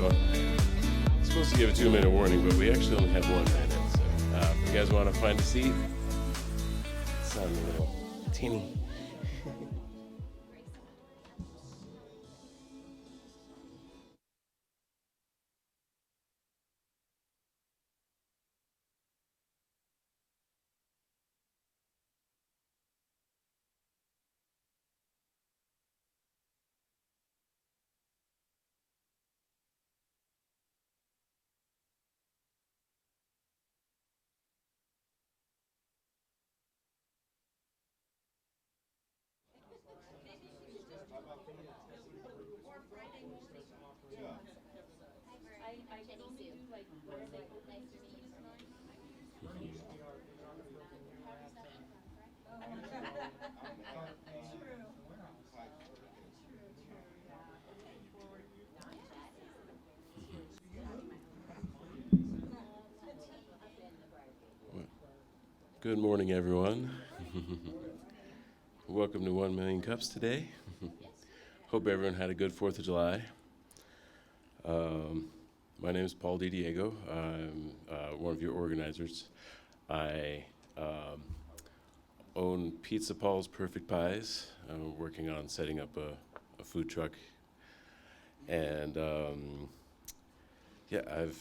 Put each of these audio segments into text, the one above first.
Well, I'm supposed to give a 2-minute warning, but we actually only have 1 minute. So if you guys want to find a seat, sound a little teeny. Good morning, everyone. Welcome to 1 Million Cups today. Hope everyone had a good 4th of July. My name is Paul DiDiego. I'm one of your organizers. I own Pizza Paul's Perfect Pies. I'm working on setting up a food truck. And I've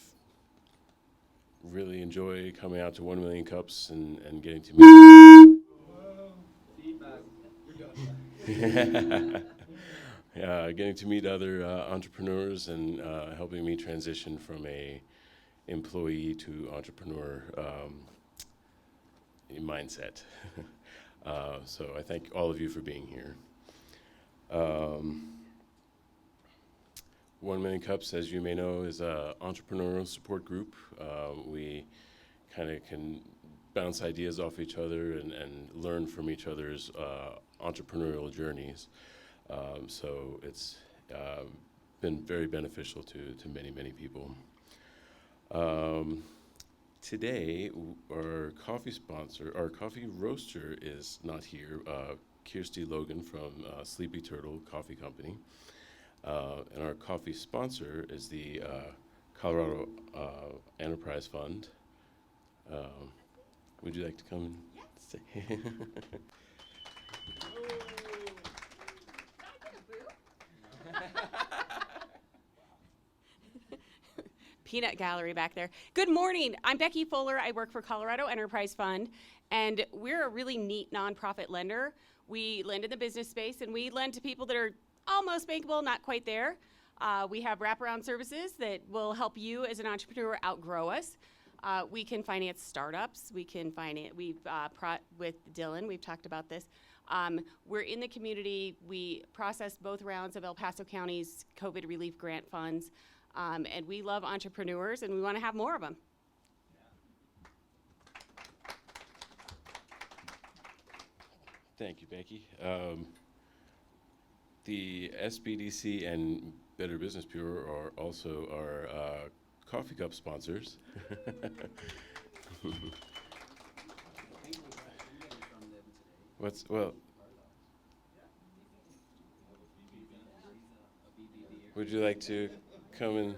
really enjoy coming out to 1 Million Cups and getting to meet. Getting to meet other entrepreneurs and helping me transition from a employee to entrepreneur mindset. So I thank all of you for being here. 1 Million Cups, as you may know, is an entrepreneurial support group. We kind of can bounce ideas off each other and learn from each other's entrepreneurial journeys. So it's been very beneficial to many, many people. Today, our coffee roaster is not here. Kirsty Logan from Sleepy Turtle Coffee Company. And our coffee sponsor is the Colorado Enterprise Fund. Would you like to come and say? Peanut gallery back there. Good morning. I'm Becky Fuller. I work for Colorado Enterprise Fund, and we're a really neat nonprofit lender. We lend in the business space, and we lend to people that are almost bankable, not quite there. We have wraparound services that will help you as an entrepreneur outgrow us. We can finance startups. We can finance, with Dylan, we've talked about this. We're in the community. We processed both rounds of El Paso County's COVID relief grant funds. And we love entrepreneurs, and we want to have more of them. Thank you, Becky. The SBDC and Better Business Bureau are also our coffee cup sponsors. Would you like to come and?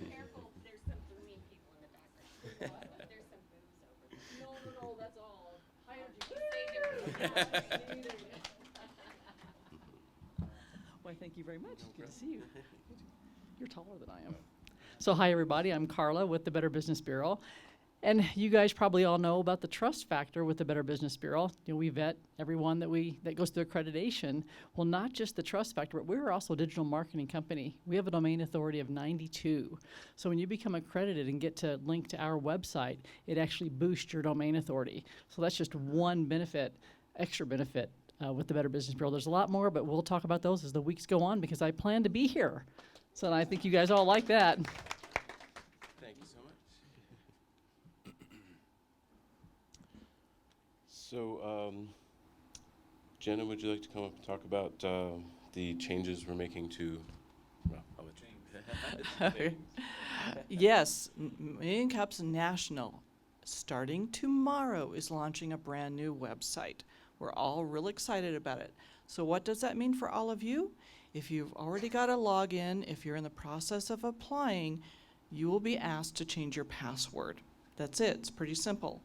Careful, there's some booming people in the background. There's some booze over. No, that's all. High energy. Why, thank you very much. Good to see you. You're taller than I am. So hi, everybody. I'm Carla with the Better Business Bureau. And you guys probably all know about the trust factor with the Better Business Bureau. You know, we vet everyone that goes through accreditation. Well, not just the trust factor, but we're also a digital marketing company. We have a domain authority of 92. So when you become accredited and get to link to our website, it actually boosts your domain authority. So that's just one benefit, extra benefit with the Better Business Bureau. There's a lot more, but we'll talk about those as the weeks go on because I plan to be here. So I think you guys all like that. Thank you so much. So, Jenna, would you like to come up and talk about the changes we're making to, well, I'll let you. Yes, Million Cups National, starting tomorrow, is launching a brand new website. We're all real excited about it. So what does that mean for all of you? If you've already got a login, if you're in the process of applying, you will be asked to change your password. That's it. It's pretty simple.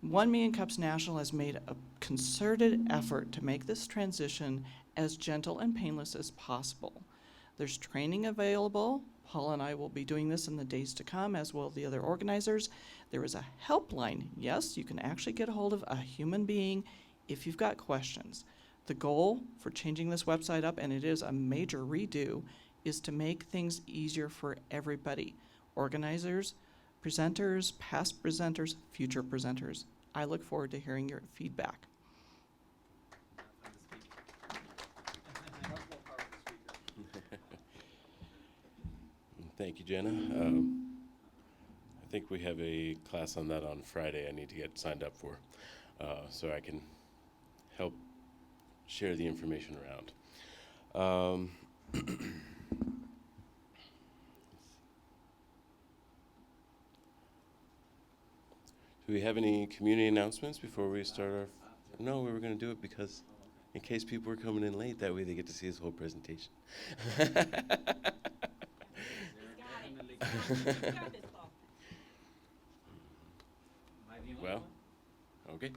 1 Million Cups National has made a concerted effort to make this transition as gentle and painless as possible. There's training available. Paul and I will be doing this in the days to come, as will the other organizers. There is a helpline. Yes, you can actually get a hold of a human being if you've got questions. The goal for changing this website up, and it is a major redo, is to make things easier for everybody. Organizers, presenters, past presenters, future presenters. I look forward to hearing your feedback. Thank you, Jenna. I think we have a class on that on Friday I need to get signed up for, so I can help share the information around. Do we have any community announcements before we start our? No, we were going to do it because in case people are coming in late, that way they get to see this whole presentation. Well, okay.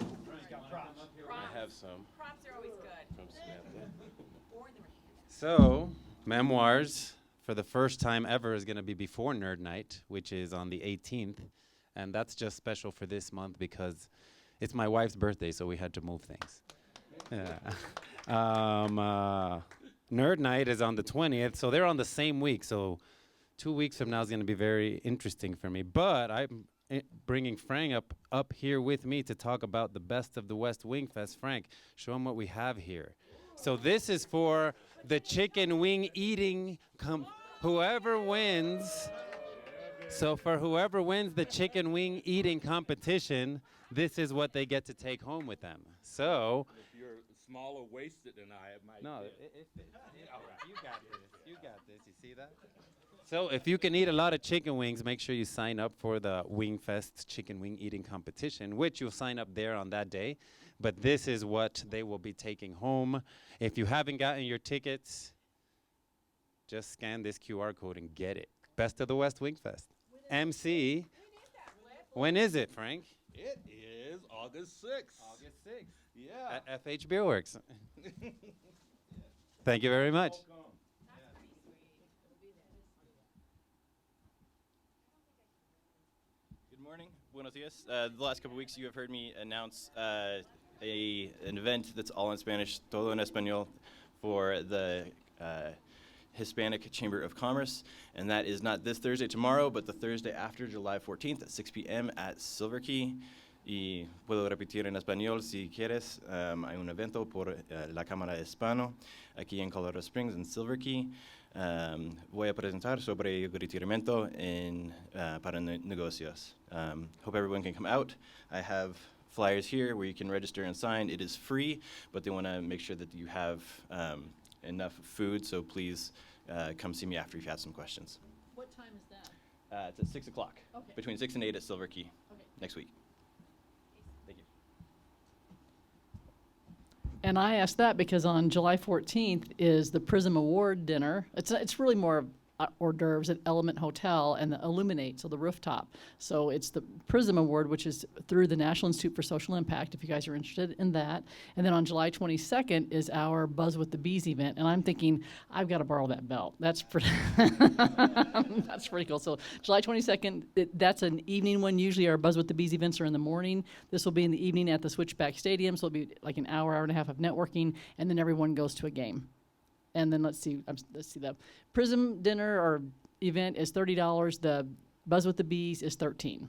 I have some Props are always good. from Samantha. So, Memoirs, for the first time ever, is going to be before Nerd Night, which is on the 18th. And that's just special for this month because it's my wife's birthday, so we had to move things. Yeah. Nerd Night is on the 20th, so they're on the same week. So 2 weeks from now is going to be very interesting for me. But I'm bringing Frank up here with me to talk about the Best of the West Wing Fest. Frank, show them what we have here. So this is for the chicken wing eating, whoever wins. So for whoever wins the chicken wing eating competition, this is what they get to take home with them. So. If you're smaller waisted than I, it might. No, all right. You got this. You got this. You see that? So if you can eat a lot of chicken wings, make sure you sign up for the Wing Fest chicken wing eating competition, which you'll sign up there on that day. But this is what they will be taking home. If you haven't gotten your tickets, just scan this QR code and get it. Best of the West Wing Fest. MC. When is it, Frank? It is August 6th. August 6th. Yeah. At FH Beer Works. Thank you very much. Welcome. Good morning, buenos dias. The last couple weeks you have heard me announce an event that's all in Spanish, todo en español, for the Hispanic Chamber of Commerce, and that is not this Thursday tomorrow, but the Thursday after, July 14th at 6 p.m. at Silver Key. Y puedo repetir en español si quieres. Hay un evento por la Cámara Hispano aquí en Colorado Springs, en Silver Key. Voy a presentar sobre el retiramiento para negocios. Hope everyone can come out. I have flyers here where you can register and sign. It is free, but they want to make sure that you have enough food, so please come see me after you've had some questions. What time is that? It's at 6 o'clock, Okay. between 6 and 8 at Silver Key Okay. next week. Thank you. And I asked that because on July 14th is the Prism Award dinner. It's really more hors d'oeuvres at Element Hotel and the Illuminate, so the rooftop. So it's the Prism Award, which is through the National Institute for Social Impact, if you guys are interested in that. And then on July 22nd is our Buzz with the Bees event. And I'm thinking, I've got to borrow that belt. That's pretty, that's pretty cool. So July 22nd, that's an evening one. Usually our Buzz with the Bees events are in the morning. This will be in the evening at the Switchback Stadium. So it'll be like an hour and a half of networking, and then everyone goes to a game. And then let's see, the Prism dinner or event is $30. The Buzz with the Bees is $13.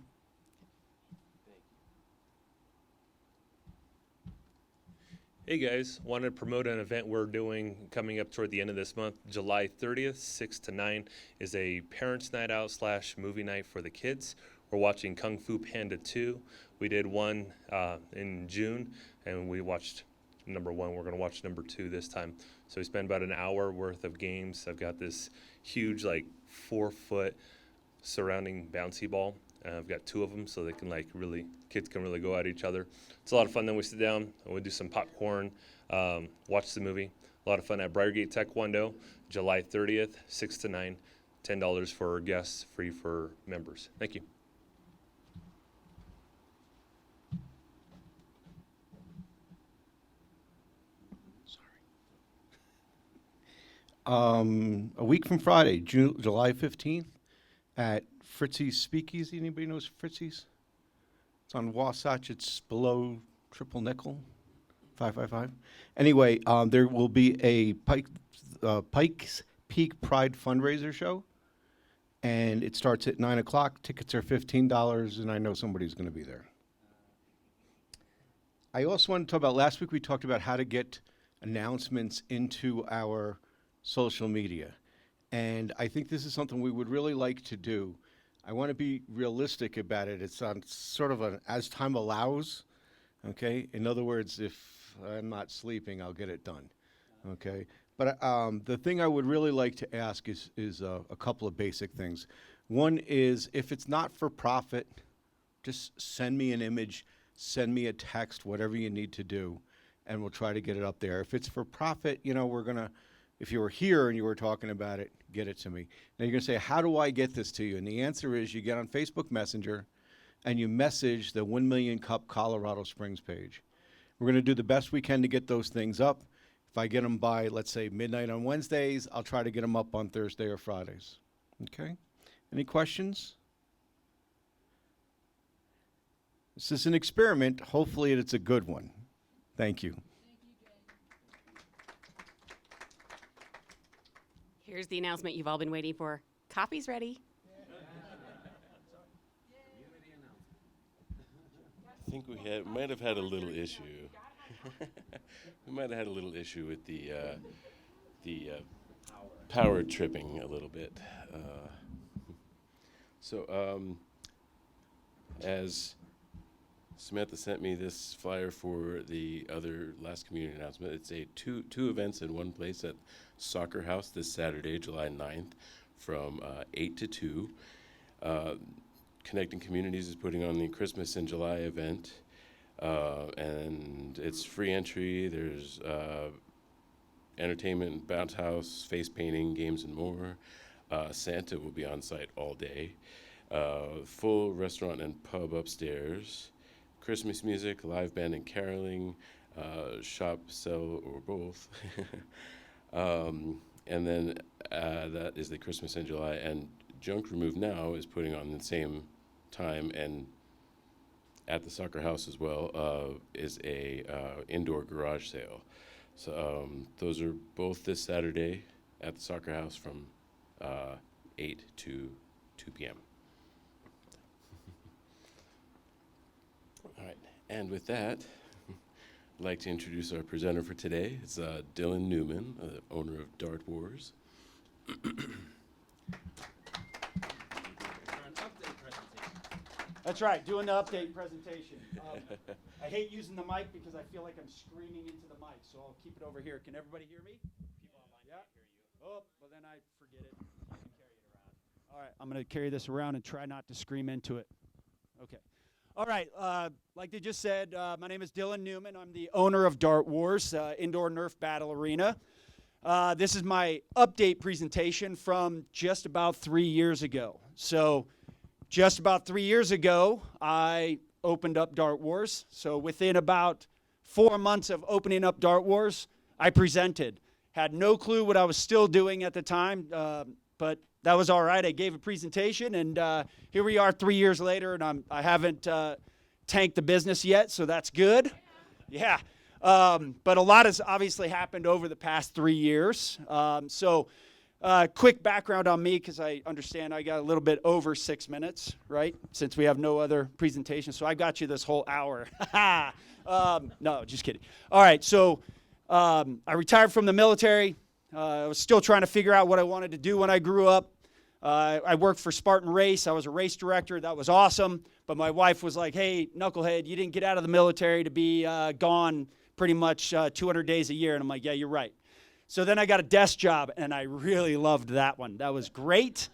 Hey guys, wanted to promote an event we're doing coming up toward the end of this month. July 30th, 6 to 9 is a parents' night out / movie night for the kids. We're watching Kung Fu Panda 2. We did one in June, and we watched number 1. We're going to watch number 2 this time. So we spent about an hour worth of games. I've got this huge, like 4-foot surrounding bouncy ball. I've got 2 of them, so they can kids can really go at each other. It's a lot of fun. Then we sit down and we do some popcorn, watch the movie. A lot of fun at Briargate Taekwondo, July 30th, 6 to 9, $10 for guests, free for members. Thank you. A week from Friday, July 15th, at Fritzy's Speakeasy. Anybody knows Fritzy's? It's on Wasatch. It's below Triple Nickel, 555. Anyway, there will be a Pikes Peak Pride fundraiser show, and it starts at 9 o'clock. Tickets are $15, and I know somebody's going to be there. I also want to talk about, last week we talked about how to get announcements into our social media. And I think this is something we would really like to do. I want to be realistic about it. It's on sort of an as time allows, okay? In other words, if I'm not sleeping, I'll get it done, okay? But the thing I would really like to ask is a couple of basic things. One is, if it's not for profit, just send me an image, send me a text, whatever you need to do, and we'll try to get it up there. If it's for profit, you know, we're going to, if you were here and you were talking about it, get it to me. Now you're going to say, how do I get this to you? And the answer is, you get on Facebook Messenger and you message the 1 Million Cup Colorado Springs page. We're going to do the best we can to get those things up. If I get them by, let's say, midnight on Wednesdays, I'll try to get them up on Thursday or Fridays. Okay? Any questions? This is an experiment. Hopefully it's a good one. Thank you. Here's the announcement you've all been waiting for. Coffee's ready. I think we might have had a little issue. We might have had a little issue with the power tripping a little bit. As Samantha sent me this flyer for the other last community announcement, it's a two events in one place at Soccer House this Saturday, July 9th, from 8 to 2. Connecting Communities is putting on the Christmas in July event, and it's free entry. There's entertainment, bounce house, face painting, games, and more. Santa will be on site all day. Full restaurant and pub upstairs. Christmas music, live band and caroling, shop, sell, or both. And then that is the Christmas in July. And Junk Remove Now is putting on the same time, and at the Soccer House as well, is a indoor garage sale. So those are both this Saturday at the Soccer House from 8 to 2 p.m. All right, and with that, I'd like to introduce our presenter for today. It's Dylan Newman, owner of Dart Wars. That's right, doing the update presentation. I hate using the mic because I feel like I'm screaming into the mic, so I'll keep it over here. Can everybody hear me? People online can't hear you. Oh, well then I forget it. You can carry it around. All right, I'm going to carry this around and try not to scream into it. Okay. All right, like they just said, my name is Dylan Newman. I'm the owner of Dart Wars, indoor Nerf battle arena. This is my update presentation from just about 3 years ago. So just about 3 years ago, I opened up Dart Wars. So within about 4 months of opening up Dart Wars, I presented. Had no clue what I was still doing at the time, but that was all right. I gave a presentation, and here we are 3 years later, and I haven't tanked the business yet, so that's good. Yeah. But a lot has obviously happened over the past 3 years. Quick background on me, because I understand I got a little bit over 6 minutes, right, since we have no other presentation. So I got you this whole hour. No, just kidding. All right, so I retired from the military. I was still trying to figure out what I wanted to do when I grew up. I worked for Spartan Race. I was a race director. That was awesome. But my wife was like, hey, knucklehead, you didn't get out of the military to be gone pretty much 200 days a year. And I'm like, yeah, you're right. So then I got a desk job, and I really loved that one. That was great.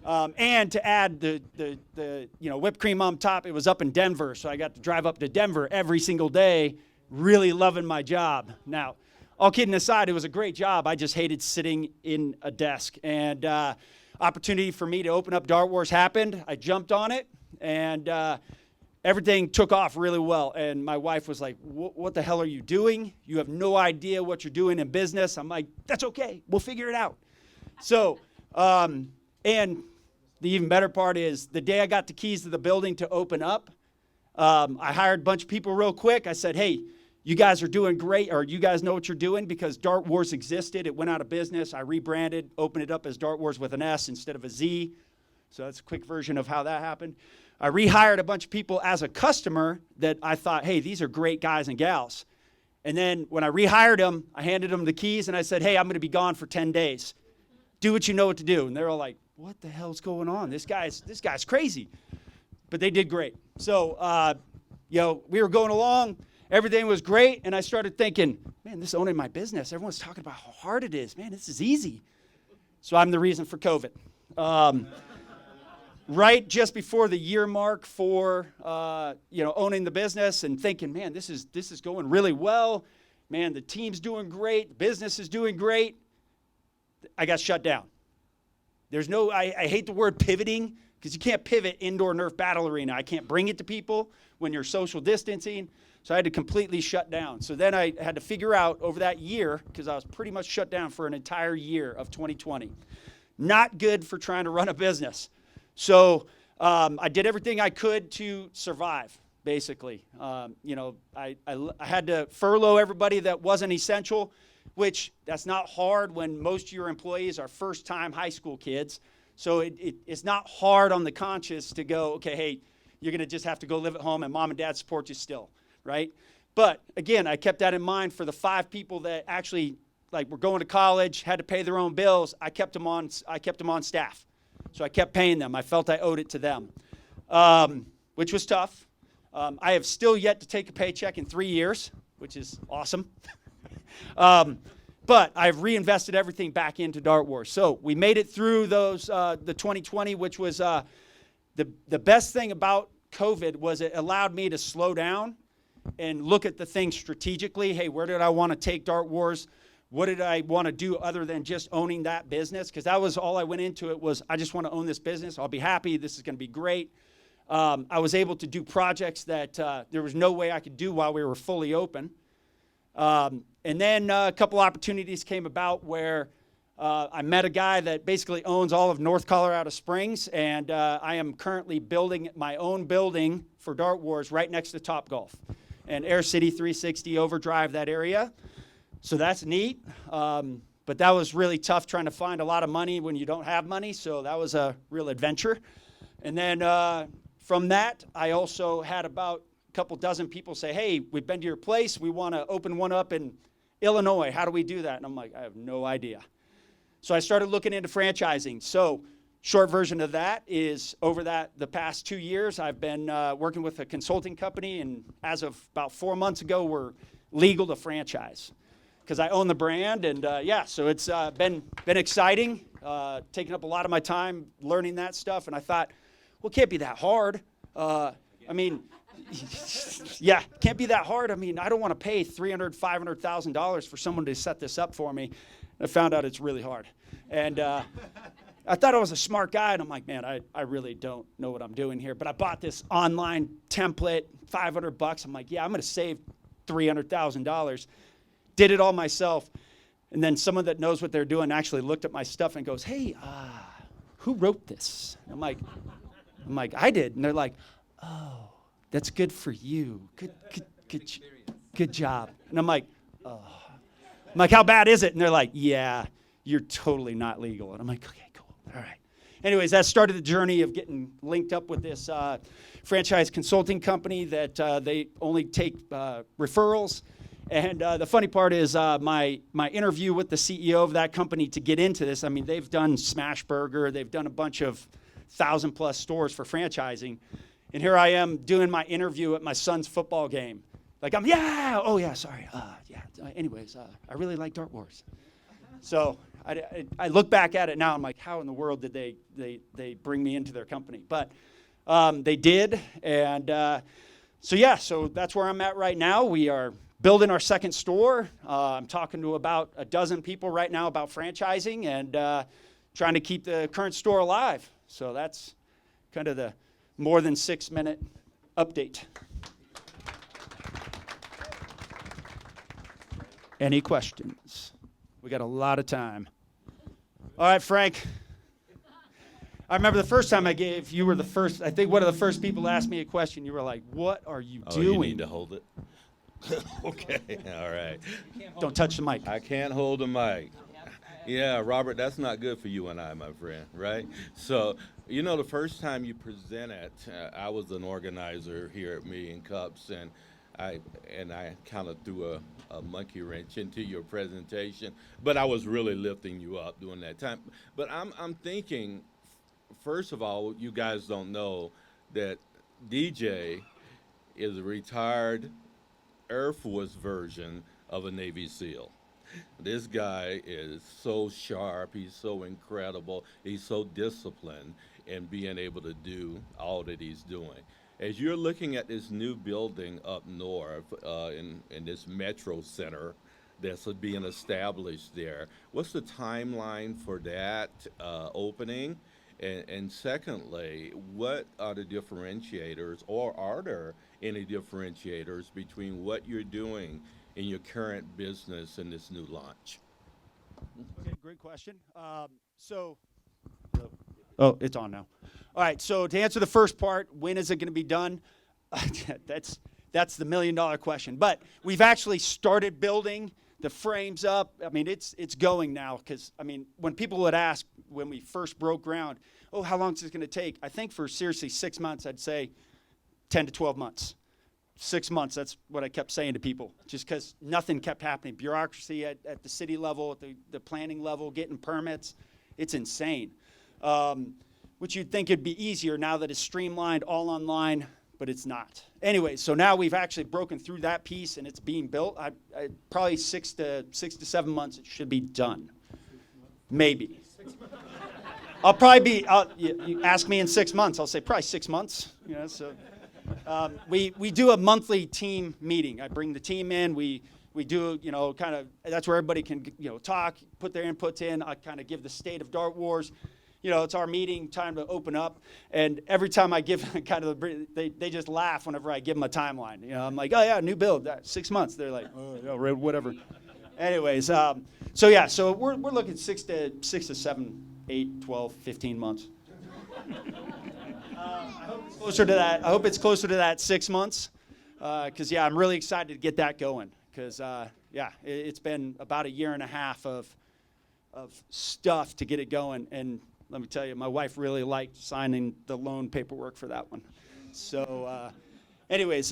And to add the whipped cream on top, it was up in Denver, so I got to drive up to Denver every single day, really loving my job. Now, all kidding aside, it was a great job. I just hated sitting in a desk. And opportunity for me to open up Dart Wars happened. I jumped on it, and everything took off really well. And my wife was like, what the hell are you doing? You have no idea what you're doing in business. I'm like, that's okay. We'll figure it out. So, and the even better part is the day I got the keys to the building to open up, I hired a bunch of people real quick. I said, hey, you guys are doing great, or you guys know what you're doing, because Dart Wars existed. It went out of business. I rebranded, opened it up as Dart Wars with an S instead of a Z. So that's a quick version of how that happened. I rehired a bunch of people as a customer that I thought, hey, these are great guys and gals. And then when I rehired them, I handed them the keys and I said, hey, I'm going to be gone for 10 days. Do what you know what to do. And they're all like, what the hell's going on? This guy's crazy. But they did great. So, we were going along. Everything was great. And I started thinking, man, this is owning my business. Everyone's talking about how hard it is. Man, this is easy. So I'm the reason for COVID. Right just before the year mark for, owning the business and thinking, man, this is going really well. Man, the team's doing great. The business is doing great. I got shut down. I hate the word pivoting, because you can't pivot indoor Nerf battle arena. I can't bring it to people when you're social distancing. So I had to completely shut down. So then I had to figure out over that year, because I was pretty much shut down for an entire year of 2020. Not good for trying to run a business. So I did everything I could to survive, basically. I had to furlough everybody that wasn't essential, which that's not hard when most of your employees are first-time high school kids. So it's not hard on the conscience to go, okay, hey, you're going to just have to go live at home and mom and dad support you still, right? But, again, I kept that in mind for the 5 people that actually, were going to college, had to pay their own bills. I kept them on staff. So I kept paying them. I felt I owed it to them, which was tough. I have still yet to take a paycheck in 3 years, which is awesome. But I've reinvested everything back into Dart Wars. So we made it through those the 2020, which was the best thing about COVID was it allowed me to slow down and look at the things strategically. Hey, where did I want to take Dart Wars? What did I want to do other than just owning that business? Because that was all I went into it was, I just want to own this business. I'll be happy. This is going to be great. I was able to do projects that there was no way I could do while we were fully open. And then a couple opportunities came about where I met a guy that basically owns all of North Colorado Springs, and I am currently building my own building for Dart Wars right next to Topgolf and Air City 360 Overdrive, that area. So that's neat. But that was really tough trying to find a lot of money when you don't have money, so that was a real adventure. And then from that, I also had about couple dozen people say, hey, we've been to your place. We want to open one up in Illinois. How do we do that? And I'm like, I have no idea. So I started looking into franchising. So short version of that is over the past 2 years, I've been working with a consulting company. And as of about 4 months ago, we're legal to franchise because I own the brand. And so it's been exciting, taking up a lot of my time learning that stuff. And I thought, well, it can't be that hard. Can't be that hard. I mean, I don't want to pay $300,000, $500,000 for someone to set this up for me. I found out it's really hard. And I thought I was a smart guy, and I'm like, man, I really don't know what I'm doing here. But I bought this online template, $500. I'm like, yeah, I'm going to save $300,000. Did it all myself. And then someone that knows what they're doing actually looked at my stuff and goes, hey, who wrote this? I'm like, I did. And they're like, oh, that's good for you. Good job. And I'm like, oh. I'm like, how bad is it? And they're like, yeah, you're totally not legal. And I'm like, okay, cool. All right. Anyways, that started the journey of getting linked up with this franchise consulting company that they only take referrals. And the funny part is my interview with the CEO of that company to get into this, I mean, they've done Smashburger. They've done a bunch of 1,000+ stores for franchising. And here I am doing my interview at my son's football game. Like, anyways, I really like Dart Wars. So I look back at it now, I'm like, how in the world did they bring me into their company? But they did, and so that's where I'm at right now. We are building our second store. I'm talking to about a dozen people right now about franchising and trying to keep the current store alive. So that's kind of the more than 6-minute update. Any questions? We got a lot of time. All right, Frank. I remember the first time you were the first, I think one of the first people to ask me a question. You were like, what are you doing? You need to hold it. Okay, all right. Don't touch the mic. I can't hold the mic. Yeah, Robert, that's not good for you and I, my friend, right? So, the first time you presented, I was an organizer here at Million Cups, and I kind of threw a monkey wrench into your presentation, but I was really lifting you up during that time. But I'm thinking, first of all, you guys don't know that DJ is a retired Air Force version of a Navy SEAL. This guy is so sharp, he's so incredible, he's so disciplined in being able to do all that he's doing. As you're looking at this new building up north in this metro center that's being established there, what's the timeline for that opening? And secondly, what are the differentiators, or are there any differentiators between what you're doing in your current business and this new launch? Okay, great question. It's on now. All right, so to answer the first part, when is it going to be done? That's the $1 million question. But we've actually started building the frames up. I mean, it's going now because, when people would ask when we first broke ground, how long is this going to take? I think for seriously 6 months, I'd say 10 to 12 months. 6 months, that's what I kept saying to people, just because nothing kept happening. Bureaucracy at the city level, at the planning level, getting permits, it's insane. Which you'd think it'd be easier now that it's streamlined, all online, but it's not. Anyway, so now we've actually broken through that piece and it's being built. I probably 6 to 7 months it should be done. Maybe. I'll probably be, you ask me in 6 months, I'll say probably 6 months. We do a monthly team meeting. I bring the team in, we do, kind of, that's where everybody can, talk, put their inputs in. I kind of give the state of Dart Wars. It's our meeting, time to open up. And every time I give kind of they just laugh whenever I give them a timeline. I'm like, oh yeah, new build, 6 months. They're like, oh yeah, whatever. Anyways, so we're looking 6 to 7, 8, 12, 15 months. I hope it's closer to that. I hope it's closer to that 6 months. Because I'm really excited to get that going. Because it's been about a year and a half of stuff to get it going. And let me tell you, my wife really liked signing the loan paperwork for that one. So, and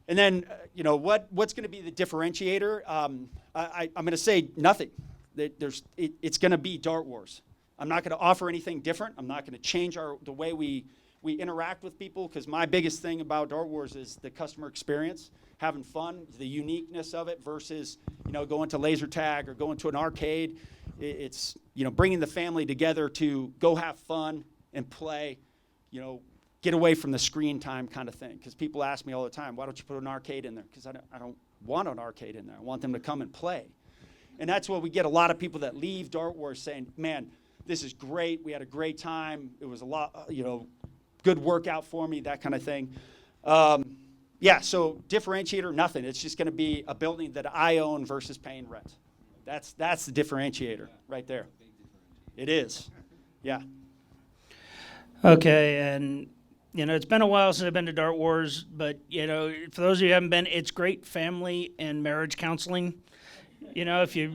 then what's going to be the differentiator? I'm going to say nothing. It's going to be Dart Wars. I'm not going to offer anything different. I'm not going to change the way we interact with people, because my biggest thing about Dart Wars is the customer experience, having fun, the uniqueness of it versus going to laser tag or going to an arcade. It's bringing the family together to go have fun and play, get away from the screen time kind of thing. Because people ask me all the time, why don't you put an arcade in there? Because I don't want an arcade in there. I want them to come and play. And that's what we get a lot of people that leave Dart Wars saying, man, this is great. We had a great time. It was a lot, good workout for me, that kind of thing. So differentiator, nothing. It's just going to be a building that I own versus paying rent. That's the differentiator right there. It is. Yeah. Okay, and it's been a while since I've been to Dart Wars, but for those of you who haven't been, it's great family and marriage counseling. If you're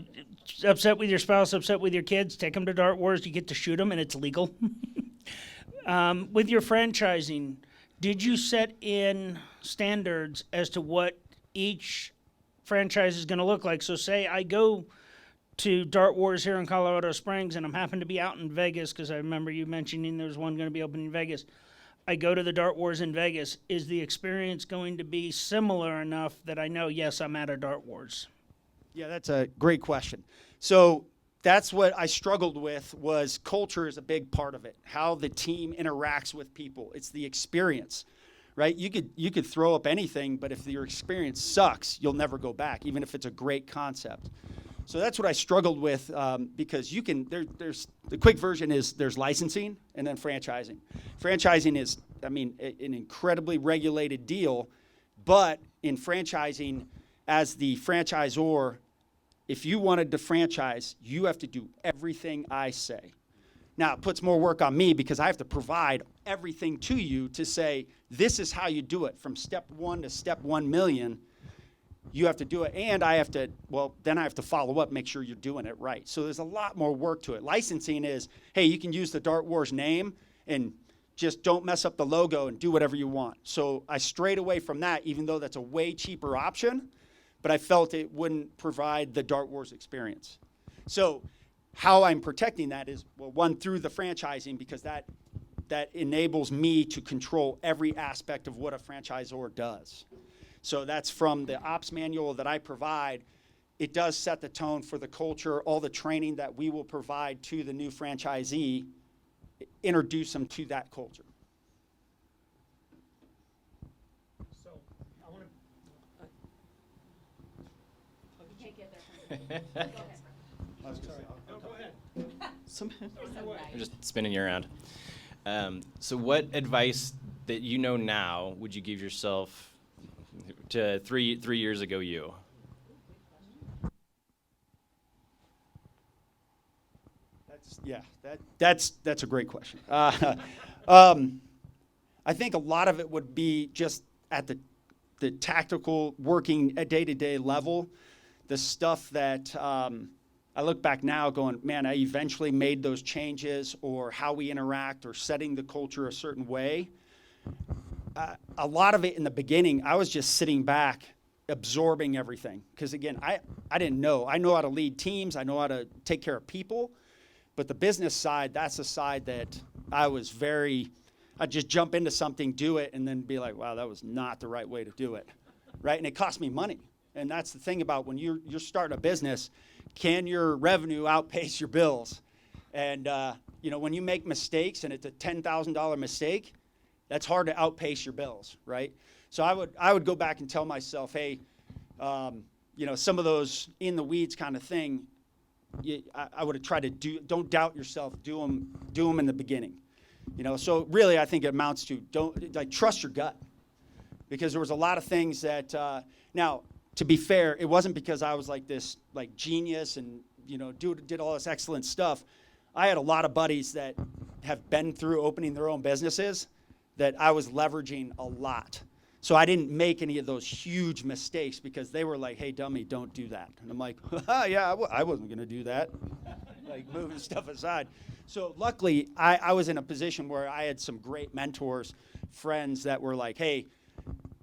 upset with your spouse, upset with your kids, take them to Dart Wars. You get to shoot them, and it's legal. With your franchising, did you set in standards as to what each franchise is going to look like? So say I go to Dart Wars here in Colorado Springs, and I'm happen to be out in Vegas, because I remember you mentioning there's one going to be open in Vegas. I go to the Dart Wars in Vegas. Is the experience going to be similar enough that I know, yes, I'm at a Dart Wars? Yeah, that's a great question. So that's what I struggled with was culture is a big part of it. How the team interacts with people. It's the experience, right? You could throw up anything, but if your experience sucks, you'll never go back, even if it's a great concept. So that's what I struggled with because there's the quick version is there's licensing and then franchising. Franchising is, an incredibly regulated deal, but in franchising, as the franchisor, if you wanted to franchise, you have to do everything I say. Now, it puts more work on me because I have to provide everything to you to say, this is how you do it from step 1 to step 1 million. You have to do it, and then I have to follow up, make sure you're doing it right. So there's a lot more work to it. Licensing is, hey, you can use the Dart Wars name and just don't mess up the logo and do whatever you want. So I strayed away from that, even though that's a way cheaper option, but I felt it wouldn't provide the Dart Wars experience. So how I'm protecting that is, well, one, through the franchising, because that enables me to control every aspect of what a franchisor does. So that's from the ops manual that I provide. It does set the tone for the culture, all the training that we will provide to the new franchisee, introduce them to that culture. So I want You can't get there. Go ahead. I'm just spinning you around. So what advice that you know now would you give yourself to three years ago you? That's a great question. I think a lot of it would be just at the tactical working at day-to-day level, the stuff that I look back now going, man, I eventually made those changes, or how we interact or setting the culture a certain way. A lot of it in the beginning, I was just sitting back, absorbing everything. Because again, I didn't know. I know how to lead teams. I know how to take care of people. But the business side, that's the side that I'd just jump into something, do it, and then be like, wow, that was not the right way to do it, right? And it cost me money. And that's the thing about when you're starting a business, can your revenue outpace your bills? And, when you make mistakes and it's a $10,000 mistake, that's hard to outpace your bills, right? So I would go back and tell myself, hey, some of those in the weeds kind of thing, I would have tried to don't doubt yourself, do them in the beginning. So really I think it amounts to trust your gut, because there was a lot of things that, now to be fair, it wasn't because I was like this genius and, did all this excellent stuff. I had a lot of buddies that have been through opening their own businesses that I was leveraging a lot. So I didn't make any of those huge mistakes because they were like, hey, dummy, don't do that. And I'm like, yeah, I wasn't going to do that. Moving stuff aside. So luckily, I was in a position where I had some great mentors, friends that were like, hey,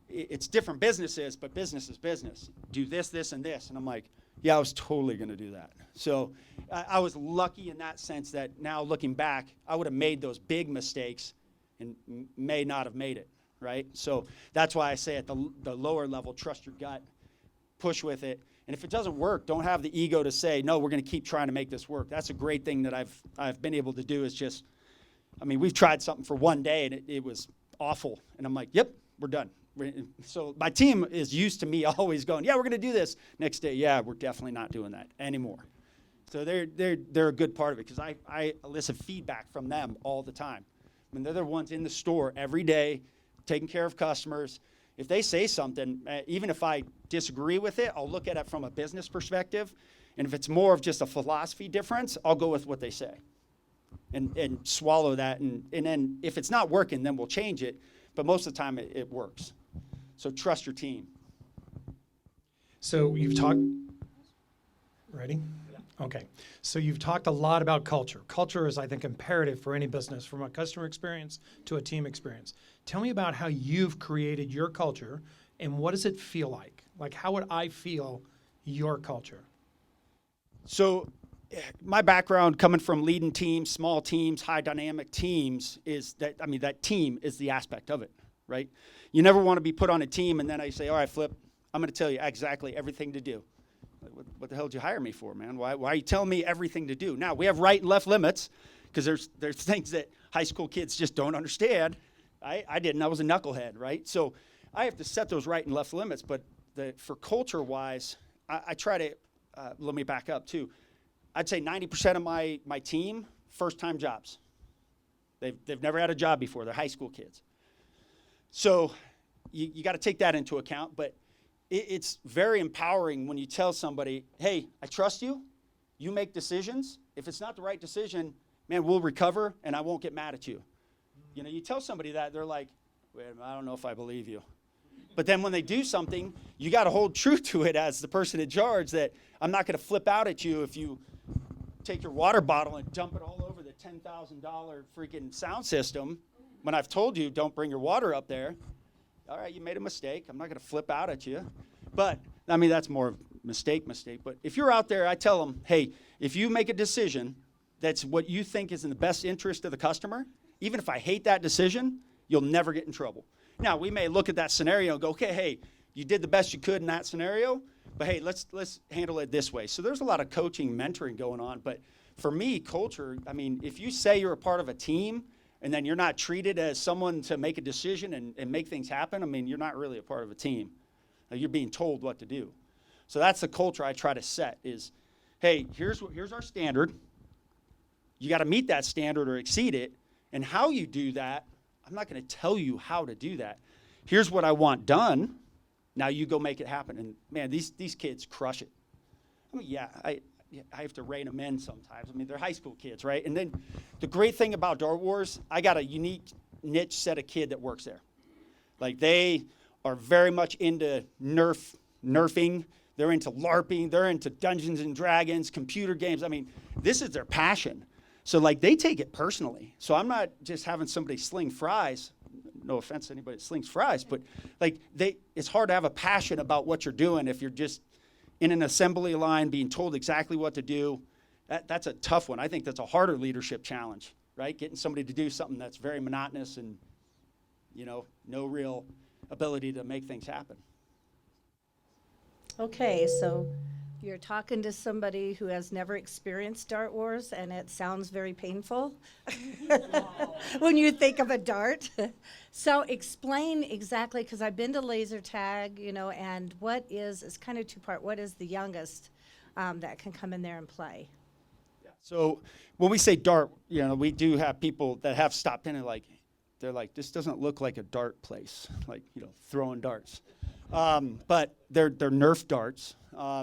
it's different businesses, but business is business. Do this, this, and this. And I'm like, yeah, I was totally going to do that. So I was lucky in that sense that now looking back, I would have made those big mistakes and may not have made it, right? So that's why I say at the lower level, trust your gut, push with it. And if it doesn't work, don't have the ego to say, no, we're going to keep trying to make this work. That's a great thing that I've been able to do is just, we've tried something for one day and it was awful. And I'm like, yep, we're done. So my team is used to me always going, yeah, we're going to do this. Next day, yeah, we're definitely not doing that anymore. So they're a good part of it because I elicit feedback from them all the time. They're the ones in the store every day, taking care of customers. If they say something, even if I disagree with it, I'll look at it from a business perspective. And if it's more of just a philosophy difference, I'll go with what they say and swallow that. And then if it's not working, then we'll change it. But most of the time, it works. So trust your team. So you've talked, ready? Okay. So you've talked a lot about culture. Culture is, I think, imperative for any business, from a customer experience to a team experience. Tell me about how you've created your culture and what does it feel like? Like, how would I feel your culture? So my background coming from leading teams, small teams, high dynamic teams is that, that team is the aspect of it, right? You never want to be put on a team and then I say, all right, Flip, I'm going to tell you exactly everything to do. what the hell did you hire me for, man? Why are you telling me everything to do? Now, we have right and left limits because there's things that high school kids just don't understand. I didn't. I was a knucklehead, right? So I have to set those right and left limits. But for culture-wise, I try to, let me back up too. I'd say 90% of my team, first-time jobs. They've never had a job before. They're high school kids. So you got to take that into account. But it's very empowering when you tell somebody, hey, I trust you. You make decisions. If it's not the right decision, man, we'll recover, and I won't get mad at you. You know, you tell somebody that, they're like, wait a minute, I don't know if I believe you. But then when they do something, you got to hold true to it as the person in charge, that I'm not going to flip out at you if you take your water bottle and dump it all over the $10,000 freaking sound system when I've told you don't bring your water up there. All right, you made a mistake. I'm not going to flip out at you. But, I mean, that's more mistake. But if you're out there, I tell them, hey, if you make a decision that's what you think is in the best interest of the customer, even if I hate that decision, you'll never get in trouble. Now, we may look at that scenario and go, okay, hey, you did the best you could in that scenario, but hey, let's handle it this way. So there's a lot of coaching, mentoring going on. But for me, culture, I mean, if you say you're a part of a team and then you're not treated as someone to make a decision and make things happen, I mean, you're not really a part of a team. You're being told what to do. So that's the culture I try to set is, hey, here's our standard. You got to meet that standard or exceed it. And how you do that, I'm not going to tell you how to do that. Here's what I want done. Now you go make it happen. And man, these kids crush it. I mean, yeah, I have to rein them in sometimes. I mean, they're high school kids, right? And then the great thing about Dart Wars, I got a unique niche set of kid that works there. Like, they are very much into nerfing. They're into LARPing. They're into Dungeons and Dragons, computer games. I mean, this is their passion. So, like, they take it personally. So I'm not just having somebody sling fries. No offense to anybody that slings fries, but, like, it's hard to have a passion about what you're doing if you're just in an assembly line being told exactly what to do. That's a tough one. I think that's a harder leadership challenge, right? Getting somebody to do something that's very monotonous and, no real ability to make things happen. Okay, so you're talking to somebody who has never experienced Dart Wars, and it sounds very painful when you think of a dart. So explain exactly, because I've been to laser tag, and it's kind of two-part. What is the youngest that can come in there and play? Yeah. So when we say dart, we do have people that have stopped in and they're like, this doesn't look like a dart place, throwing darts. But they're Nerf darts.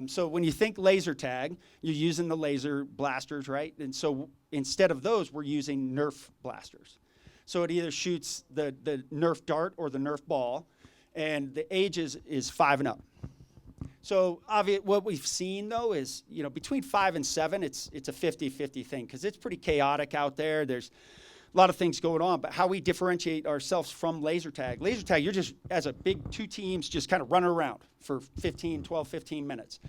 So when you think laser tag, you're using the laser blasters, right? And so instead of those, we're using Nerf blasters. So it either shoots the Nerf dart or the Nerf ball, and the age is 5 and up. So what we've seen, though, is, between 5 and 7, it's a 50-50 thing, because it's pretty chaotic out there. There's a lot of things going on, but how we differentiate ourselves from laser tag, you're just, as a big 2 teams, just kind of running around for 12, 15 minutes.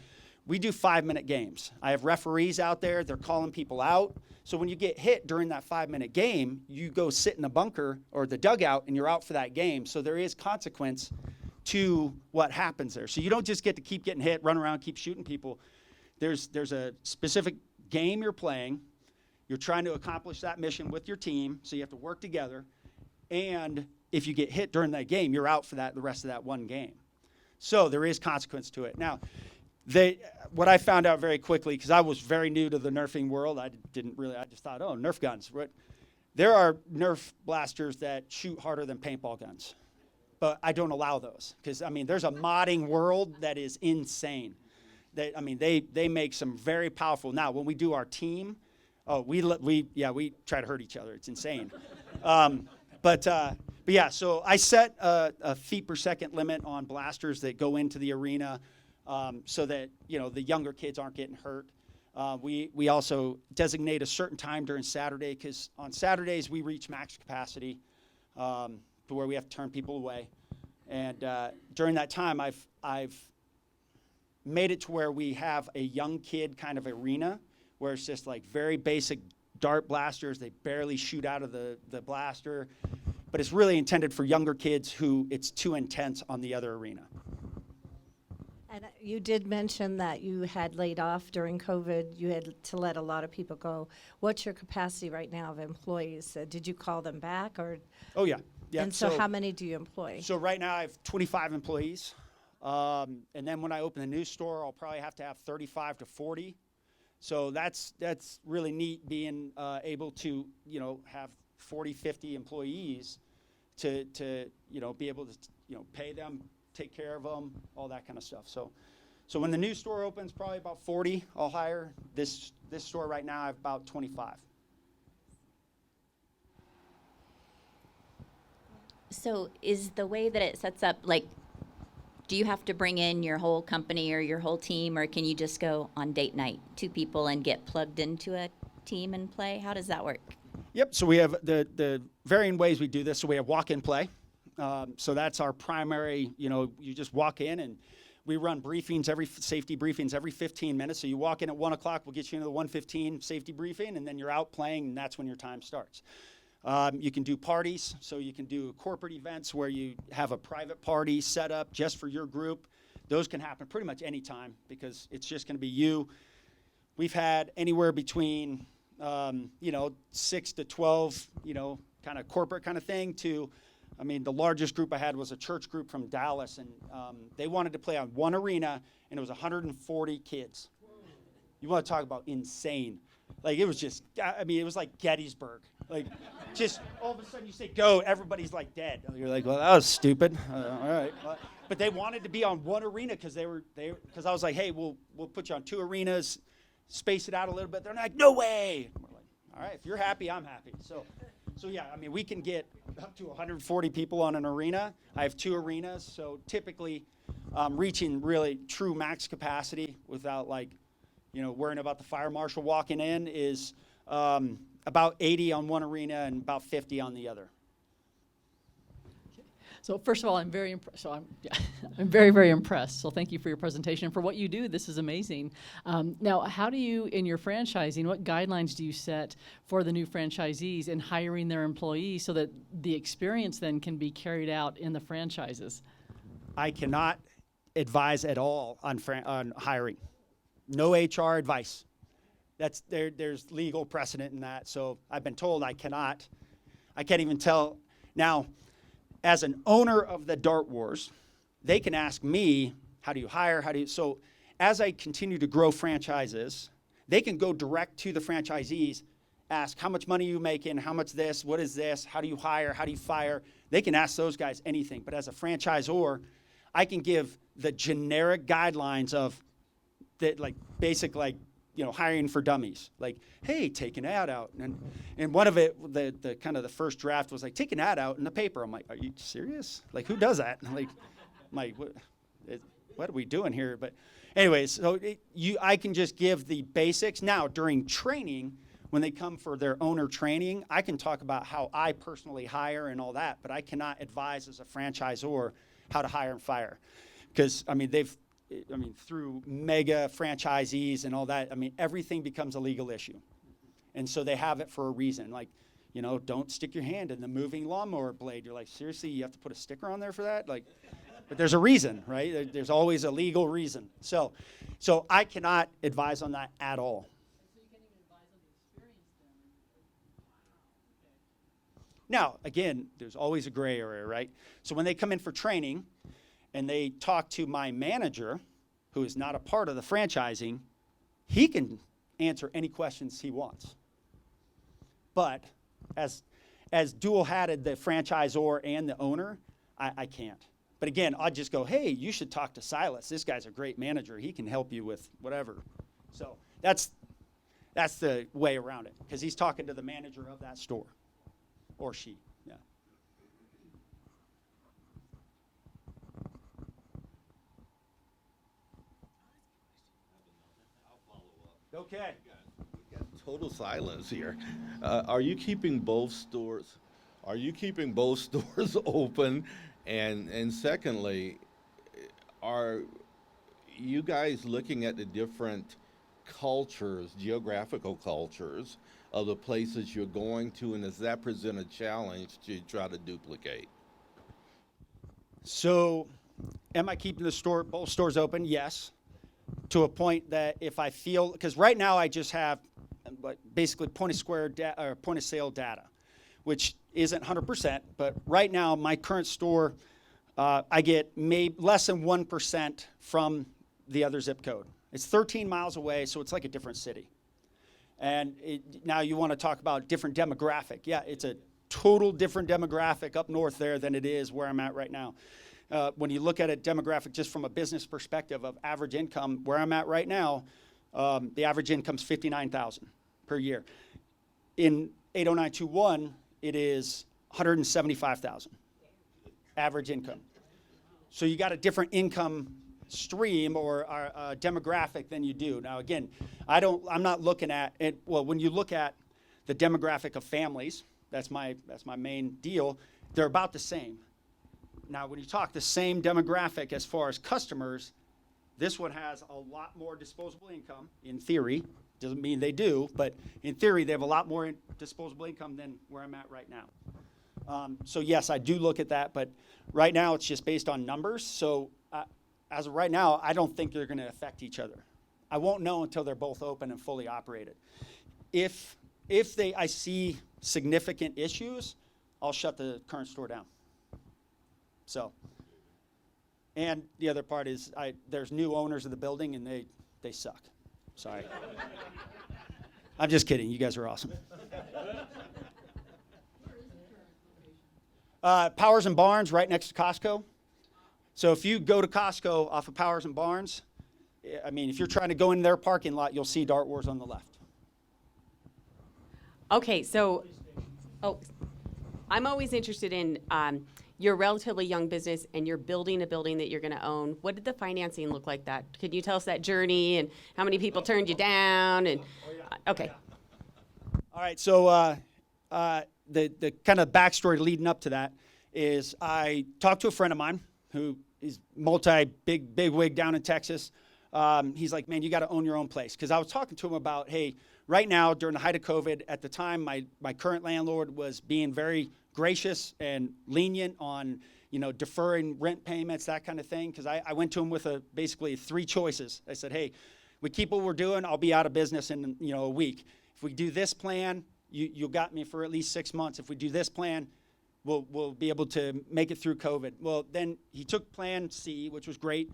We do 5-minute games. I have referees out there. They're calling people out. So when you get hit during that 5-minute game, you go sit in the bunker or the dugout, and you're out for that game. So there is consequence to what happens there. So you don't just get to keep getting hit, run around, keep shooting people. There's a specific game you're playing. You're trying to accomplish that mission with your team, so you have to work together. And if you get hit during that game, you're out for the rest of that one game. So there is consequence to it. Now, what I found out very quickly, because I was very new to the Nerfing world, I just thought, oh, Nerf guns. There are Nerf blasters that shoot harder than paintball guns. But I don't allow those, because, there's a modding world that is insane. They make some very powerful. Now, when we do our team, we try to hurt each other. It's insane. But yeah, so I set a feet per second limit on blasters that go into the arena, so that, the younger kids aren't getting hurt. We also designate a certain time during Saturday, because on Saturdays we reach max capacity, to where we have to turn people away. And during that time, I've made it to where we have a young kid kind of arena, where it's just like very basic dart blasters. They barely shoot out of the blaster, but it's really intended for younger kids who it's too intense on the other arena. And you did mention that you had laid off during COVID. You had to let a lot of people go. What's your capacity right now of employees? Did you call them back, or? Oh, yeah. Yeah. And so how many do you employ? So right now I have 25 employees. And then when I open the new store, I'll probably have to have 35 to 40. So that's really neat, being able to, have 40, 50 employees to be able to, pay them, take care of them, all that kind of stuff. So when the new store opens, probably about 40 I'll hire. This store right now I have about 25. So is the way that it sets up, like, do you have to bring in your whole company or your whole team, or can you just go on date night, 2 people, and get plugged into a team and play? How does that work? Yep, so we have the varying ways we do this. So we have walk-in play. So that's our primary, you just walk in, and we run briefings, safety briefings every 15 minutes. So you walk in at 1 o'clock, we'll get you into the 1:15 safety briefing, and then you're out playing, and that's when your time starts. You can do parties, so you can do corporate events where you have a private party set up just for your group. Those can happen pretty much any time because it's just going to be you. We've had anywhere between, 6 to 12, kind of corporate kind of thing to, the largest group I had was a church group from Dallas, and they wanted to play on one arena, and it was 140 kids. You want to talk about insane. Like, it was just, it was like Gettysburg. Like, just all of a sudden you say go, everybody's like dead. You're like, well, that was stupid. All right. But they wanted to be on one arena because because I was like, hey, we'll put you on 2 arenas, space it out a little bit. They're like, no way. And we're like, all right, if you're happy, I'm happy. So yeah, we can get up to 140 people on an arena. I have 2 arenas, so typically reaching really true max capacity without worrying about the fire marshal walking in is about 80 on one arena and about 50 on the other. So first of all, I'm very impressed. So I'm very, very impressed. So thank you for your presentation. For what you do, this is amazing. Now, how do you, in your franchising, what guidelines do you set for the new franchisees in hiring their employees so that the experience then can be carried out in the franchises? I cannot advise at all on hiring. No HR advice. There's legal precedent in that. So I've been told I can't even tell. Now, as an owner of the Dart Wars, they can ask me, how do you hire? So as I continue to grow franchises, they can go direct to the franchisees, ask how much money are you making, how much this, what is this, how do you hire, how do you fire? They can ask those guys anything. But as a franchisor, I can give the generic guidelines of that, hiring for dummies. Like, hey, take an ad out. And one of it, the kind of the first draft was like, take an ad out in the paper. I'm like, are you serious? Like, who does that? I'm like, what are we doing here? But anyways, so I can just give the basics. Now, during training, when they come for their owner training, I can talk about how I personally hire and all that, but I cannot advise as a franchisor how to hire and fire. Because, through mega franchisees and all that, everything becomes a legal issue. And so they have it for a reason. Like, don't stick your hand in the moving lawnmower blade. You're like, seriously, you have to put a sticker on there for that? But there's a reason, right? There's always a legal reason. So I cannot advise on that at all. So you can't even advise on the experience then? Now, again, there's always a gray area, right? So when they come in for training, and they talk to my manager, who is not a part of the franchising, he can answer any questions he wants. But as dual-hatted the franchisor and the owner, I can't. But again, I'd just go, hey, you should talk to Silas. This guy's a great manager. He can help you with whatever. So that's the way around it, because he's talking to the manager of that store, or she. Yeah. Okay. We got total silence here. Are you keeping both stores? Are you keeping both stores open? And secondly, are you guys looking at the different cultures, geographical cultures of the places you're going to, and does that present a challenge to try to duplicate? So am I keeping both stores open? Yes. To a point that if I feel, because right now I just have basically point of sale data, which isn't 100%, but right now my current store, I get maybe less than 1% from the other zip code. It's 13 miles away, so it's like a different city. And now you want to talk about different demographic. Yeah, it's a total different demographic up north there than it is where I'm at right now. When you look at a demographic just from a business perspective of average income, where I'm at right now, the average income is $59,000 per year. In 80921, it is $175,000 average income. So you got a different income stream or demographic than you do. Now again, I'm not looking at it. Well, when you look at the demographic of families, that's my main deal. They're about the same. Now, when you talk the same demographic as far as customers, this one has a lot more disposable income, in theory. Doesn't mean they do, but in theory, they have a lot more disposable income than where I'm at right now. So yes, I do look at that, but right now it's just based on numbers. So as of right now, I don't think they're going to affect each other. I won't know until they're both open and fully operated. If I see significant issues, I'll shut the current store down. So, and the other part is there's new owners of the building and they suck. Sorry. I'm just kidding. You guys are awesome. Powers and Barnes, right next to Costco. So if you go to Costco off of Powers and Barnes, I mean, if you're trying to go in their parking lot, you'll see Dart Wars on the left. Okay, so, I'm always interested in, you're a relatively young business and you're building a building that you're going to own. What did the financing look like that? Could you tell us that journey and how many people turned you down? And okay. All right, so the kind of backstory leading up to that is I talked to a friend of mine who is big wig down in Texas. He's like, man, you got to own your own place. Because I was talking to him about, hey, right now during the height of COVID, at the time my current landlord was being very gracious and lenient on, deferring rent payments, that kind of thing. Because I went to him with basically 3 choices. I said, hey, we keep what we're doing, I'll be out of business in a week. If we do this plan, you got me for at least 6 months. If we do this plan, we'll be able to make it through COVID. Well, then he took plan C, which was great.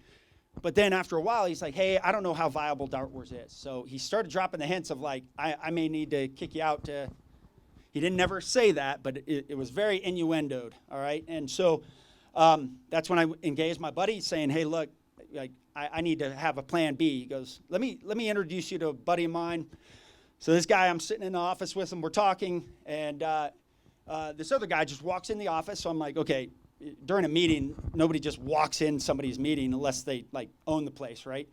But then after a while, he's like, hey, I don't know how viable Dart Wars is. So he started dropping the hints of like, I may need to kick you out to. He didn't never say that, but it was very innuendoed, all right? And so that's when I engaged my buddy saying, hey, look, like, I need to have a plan B. He goes, let me introduce you to a buddy of mine. So this guy, I'm sitting in the office with him, we're talking, and this other guy just walks in the office. So I'm like, okay, during a meeting, nobody just walks in somebody's meeting unless they like own the place, right?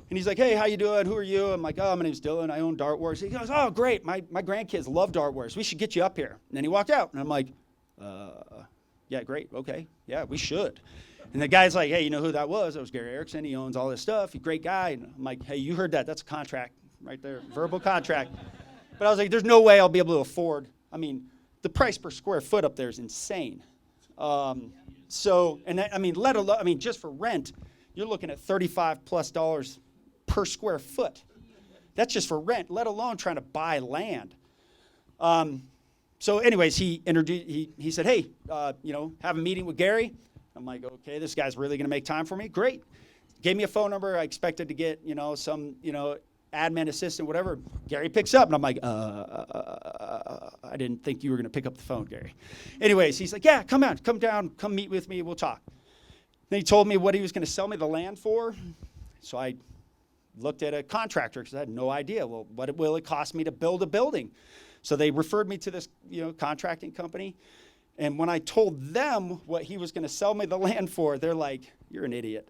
And he's like, hey, how you doing? Who are you? I'm like, oh, my name's Dylan. I own Dart Wars. He goes, oh, great. My grandkids love Dart Wars. We should get you up here. And then he walked out. And I'm like, yeah, great. Okay. Yeah, we should. And the guy's like, hey, you know who that was? That was Gary Erickson. He owns all this stuff. He's a great guy. And I'm like, hey, you heard that. That's a contract right there. Verbal contract. But I was like, there's no way I'll be able to afford. I mean, the price per square foot up there is insane. So, and that, I mean, let alone, just for rent, you're looking at $35+ per square foot. That's just for rent, let alone trying to buy land. So anyways, he said, hey, have a meeting with Gary. I'm like, okay, this guy's really going to make time for me. Great. Gave me a phone number. I expected to get, some, admin assistant, whatever. Gary picks up, and I'm like, I didn't think you were going to pick up the phone, Gary. Anyways, he's like, yeah, come down, come meet with me, we'll talk. Then he told me what he was going to sell me the land for. So I looked at a contractor because I had no idea. Well, what will it cost me to build a building? So they referred me to this, contracting company. And when I told them what he was going to sell me the land for, they're like, you're an idiot.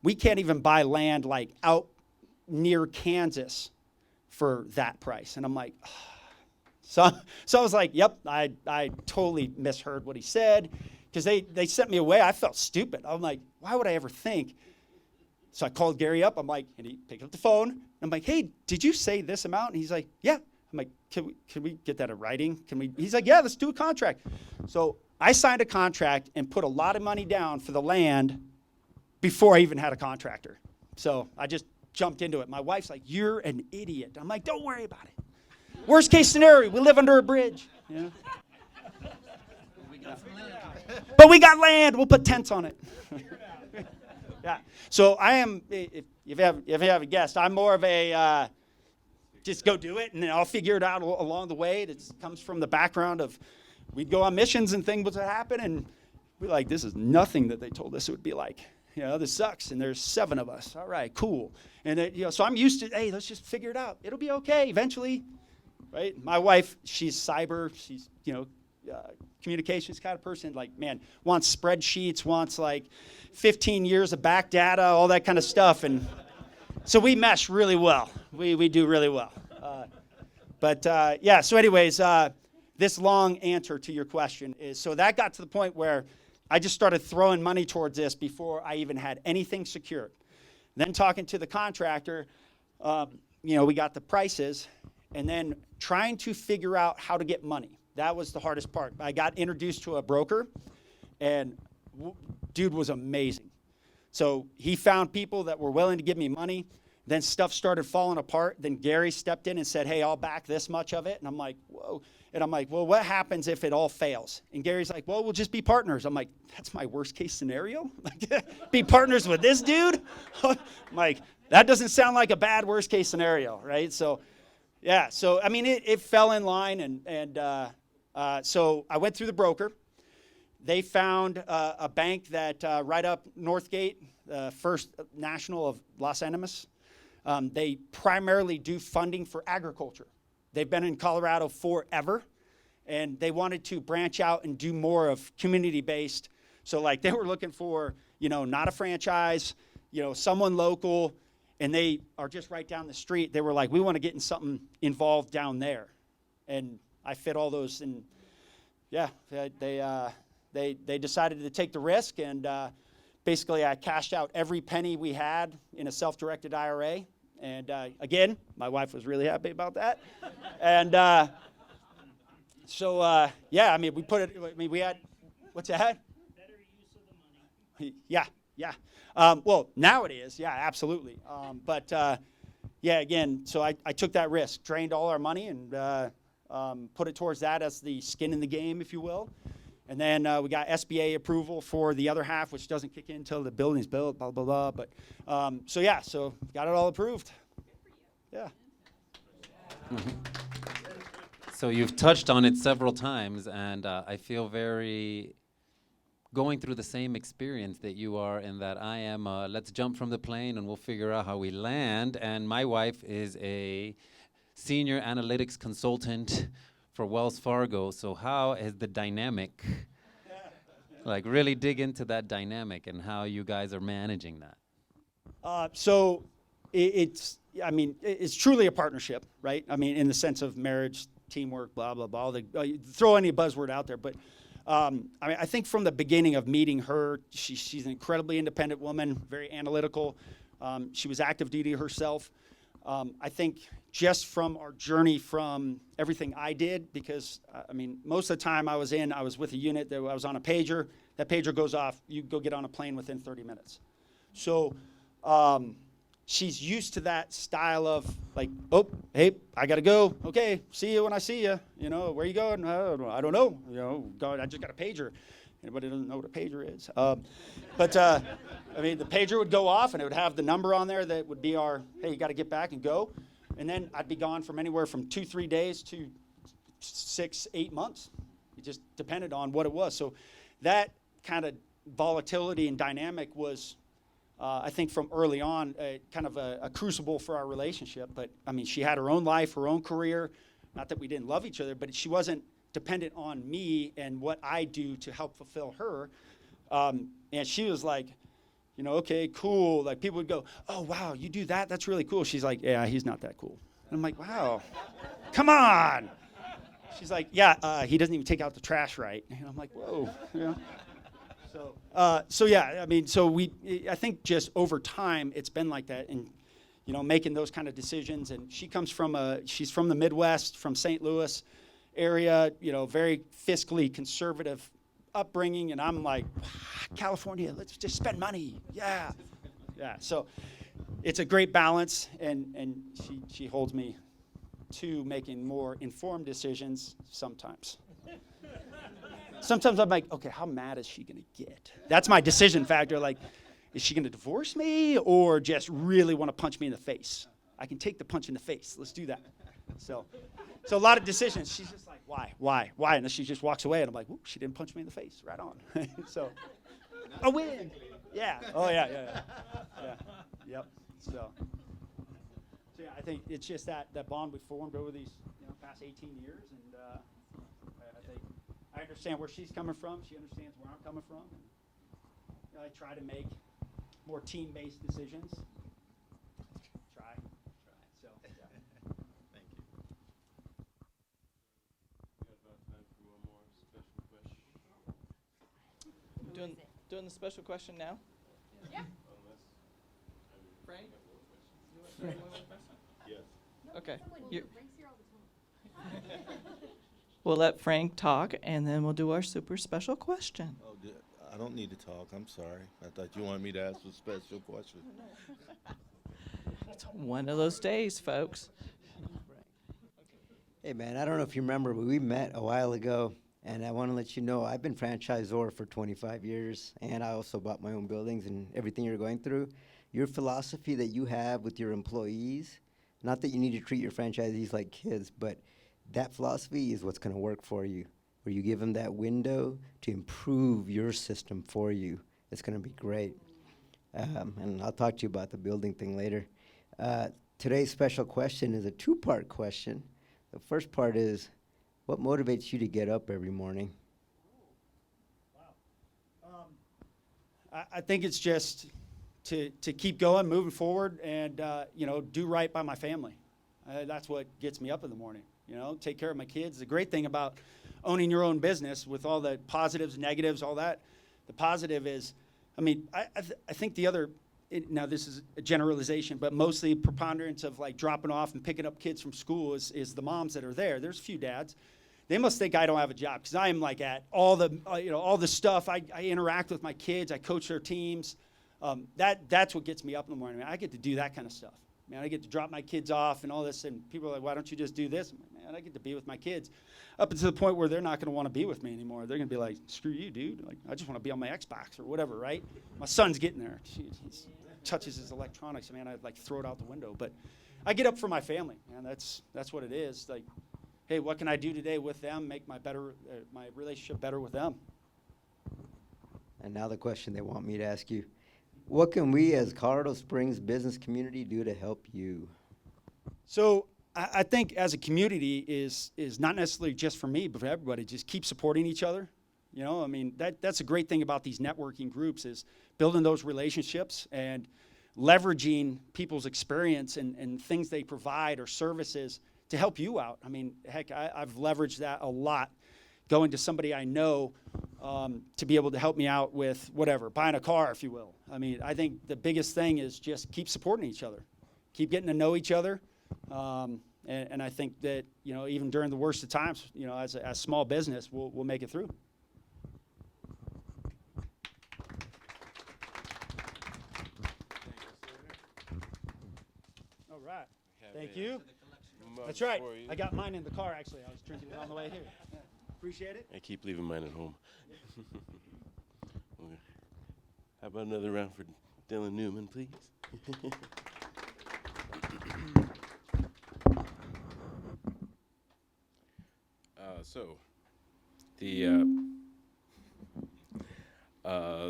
We can't even buy land like out near Kansas for that price. And I'm like, so I was like, yep, I totally misheard what he said because they sent me away. I felt stupid. I'm like, why would I ever think? So I called Gary up. I'm like, and he picked up the phone. I'm like, hey, did you say this amount? And he's like, yeah. I'm like, can we get that in writing? He's like, yeah, let's do a contract. So I signed a contract and put a lot of money down for the land before I even had a contractor. So I just jumped into it. My wife's like, "You're an idiot." I'm like, "Don't worry about it. Worst case scenario, we live under a bridge." You know? But we got land. We'll put tents on it. Yeah. So I am, if you have a guest, I'm more of a just go do it, and then I'll figure it out along the way. It comes from the background of we'd go on missions and things would happen, and we're like, this is nothing that they told us it would be like. You know, this sucks, and there's 7 of us. All right, cool. And so I'm used to, hey, let's just figure it out. It'll be okay eventually, right? My wife, she's cyber. She's communications kind of person. Like, man, wants spreadsheets, wants like 15 years of back data, all that kind of stuff, and so we mesh really well. We do really well. So anyways, this long answer to your question is, so that got to the point where I just started throwing money towards this before I even had anything secured. Then talking to the contractor, we got the prices, and then trying to figure out how to get money. That was the hardest part. I got introduced to a broker, and dude was amazing. So he found people that were willing to give me money. Then stuff started falling apart. Then Gary stepped in and said, "Hey, I'll back this much of it." And I'm like, "Whoa." And I'm like, "Well, what happens if it all fails?" And Gary's like, "Well, we'll just be partners." I'm like, "That's my worst case scenario? Be partners with this dude?" I'm like, that doesn't sound like a bad worst case scenario, right? So, yeah. So, I mean, it fell in line. So I went through the broker. They found a bank that right up Northgate, First National of Los Angeles. They primarily do funding for agriculture. They've been in Colorado forever, and they wanted to branch out and do more of community-based. So, like, they were looking for, not a franchise, someone local, and they are just right down the street. They were like, we want to get in something involved down there. And I fit all those, and, yeah, they decided to take the risk, and basically I cashed out every penny we had in a self-directed IRA. And again, my wife was really happy about that. And we had, what's that? Better use of the money. Yeah. Well, now it is, yeah, absolutely. Again, so I took that risk, drained all our money, and put it towards that as the skin in the game, if you will. And then we got SBA approval for the other half, which doesn't kick in until the building's built, blah, blah, blah. But so got it all approved. Yeah. Mm-hmm. So you've touched on it several times, and I feel very going through the same experience that you are, in that I am, let's jump from the plane and we'll figure out how we land. And my wife is a senior analytics consultant for Wells Fargo. So how is the dynamic, like really dig into that dynamic and how you guys are managing that? It's truly a partnership, right? I mean, in the sense of marriage, teamwork, blah, blah, blah. Throw any buzzword out there. But I think from the beginning of meeting her, she's an incredibly independent woman, very analytical. She was active duty herself. I think just from our journey, from everything I did, because, most of the time I was with a unit that I was on a pager. That pager goes off, you go get on a plane within 30 minutes. So she's used to that style of like, oh, hey, I got to go. Okay, see you when I see you. Where you going? I don't know. I just got a pager. Anybody doesn't know what a pager is. The pager would go off, and it would have the number on there that would be our, hey, you got to get back and go. And then I'd be gone from anywhere from 2-3 days to 6-8 months. It just depended on what it was. So that kind of volatility and dynamic was, I think from early on, kind of a crucible for our relationship. But, she had her own life, her own career. Not that we didn't love each other, but she wasn't dependent on me and what I do to help fulfill her. And she was like, okay, cool. Like, people would go, oh, wow, you do that? That's really cool. She's like, yeah, he's not that cool. And I'm like, wow, come on. She's like, yeah, he doesn't even take out the trash right. And I'm like, whoa. I think just over time, it's been like that. And, making those kind of decisions. And she comes she's from the Midwest, from St. Louis area, very fiscally conservative upbringing, and I'm like, California, let's just spend money. Yeah. Yeah. So it's a great balance, and she holds me to making more informed decisions sometimes. Sometimes I'm like, okay, how mad is she going to get? That's my decision factor. Like, is she going to divorce me or just really want to punch me in the face? I can take the punch in the face. Let's do that. So a lot of decisions. She's just like, why? And then she just walks away, and I'm like, ooh, she didn't punch me in the face. Right on. So, a win. Yeah. Oh, yeah. Yep. So yeah, I think it's just that bond we formed over these past 18 years, and I think I understand where she's coming from. She understands where I'm coming from. And I try to make more team-based decisions. Try. So, yeah. Thank you. Got about time for one more special question. Doing the special question now? Yeah. Frank? Yes. Okay. We'll let Frank talk, and then we'll do our super special question. Oh, I don't need to talk. I'm sorry. I thought you wanted me to ask a special question. It's one of those days, folks. Hey, man, I don't know if you remember, but we met a while ago, and I want to let you know I've been franchisor for 25 years, and I also bought my own buildings and everything you're going through. Your philosophy that you have with your employees, not that you need to treat your franchisees like kids, but that philosophy is what's going to work for you, where you give them that window to improve your system for you. It's going to be great. And I'll talk to you about the building thing later. Today's special question is a two-part question. The first part is, what motivates you to get up every morning? I think it's just to keep going, moving forward, and do right by my family. That's what gets me up in the morning. Take care of my kids. The great thing about owning your own business, with all the positives, negatives, all that, the positive is, I think the other. Now this is a generalization, but mostly preponderance of like dropping off and picking up kids from school is the moms that are there. There's a few dads. They must think I don't have a job, because I am like at all the all the stuff. I interact with my kids. I coach their teams. That's what gets me up in the morning. I get to do that kind of stuff. I get to drop my kids off and all this, and people are like, why don't you just do this? Man, I get to be with my kids up until the point where they're not going to want to be with me anymore. They're going to be like, screw you, dude. Like, I just want to be on my Xbox or whatever, right? My son's getting there. He touches his electronics, man, I'd like throw it out the window. But I get up for my family, man. That's what it is. Like, hey, what can I do today with them? Make my relationship better with them. And now the question they want me to ask you. What can we as Colorado Springs business community do to help you? So I think as a community is not necessarily just for me, but for everybody. Just keep supporting each other. That's a great thing about these networking groups, is building those relationships and leveraging people's experience and things they provide or services to help you out. I've leveraged that a lot, going to somebody I know to be able to help me out with whatever, buying a car, if you will. I think the biggest thing is just keep supporting each other, keep getting to know each other. And I think that, even during the worst of times, as a small business, we'll make it through. All right. Thank you. That's right. I got mine in the car, actually. I was drinking it on the way here. Yeah. Appreciate it. I keep leaving mine at home. Okay. How about another round for Dylan Newman, please?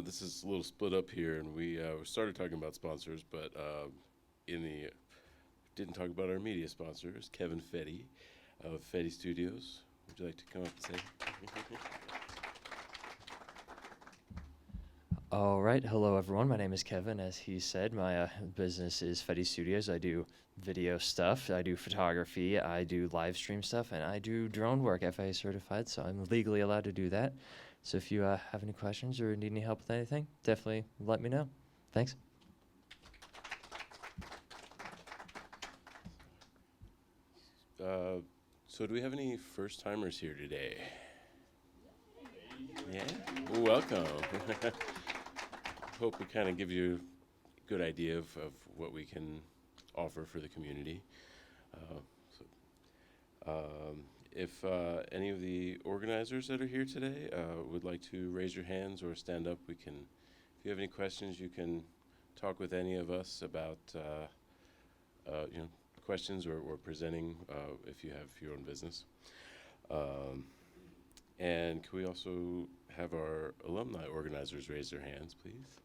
This is a little split up here, and we started talking about sponsors, but didn't talk about our media sponsors, Kevin Fedde of Fedde Studios. Would you like to come up and say? All right. Hello, everyone. My name is Kevin. As he said, my business is Fedde Studios. I do video stuff. I do photography. I do live stream stuff. And I do drone work, FAA certified. So I'm legally allowed to do that. So if you have any questions or need any help with anything, definitely let me know. Thanks. So do we have any first-timers here today? Yeah, welcome. Hope we kind of give you a good idea of what we can offer for the community. If any of the organizers that are here today would like to raise your hands or stand up, we can. If you have any questions, you can talk with any of us about questions or presenting if you have your own business. And can we also have our alumni organizers raise their hands, please?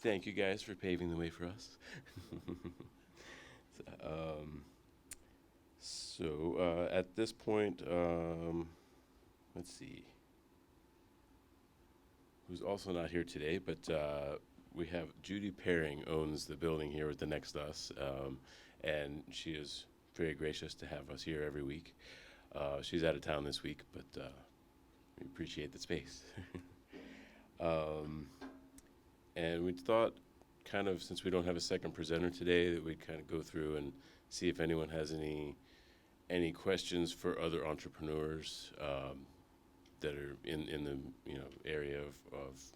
Thank you guys for paving the way for us. At this point, let's see. Who's also not here today, but we have Judy Paring owns the building here with the Next to Us, and she is very gracious to have us here every week. She's out of town this week, but we appreciate the space. And we thought, kind of, since we don't have a second presenter today, that we'd kind of go through and see if anyone has any questions for other entrepreneurs that are in the area of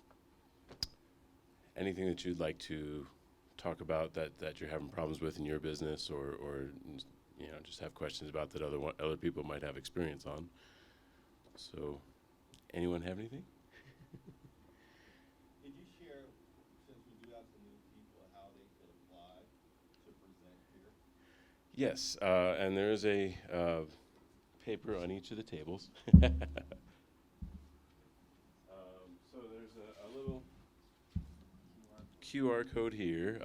anything that you'd like to talk about that you're having problems with in your business, or just have questions about that other people might have experience on. So, anyone have anything? Did you share, since we do have some new people, how they could apply to present here? Yes, and there is a paper on each of the tables. So there's a little QR code here,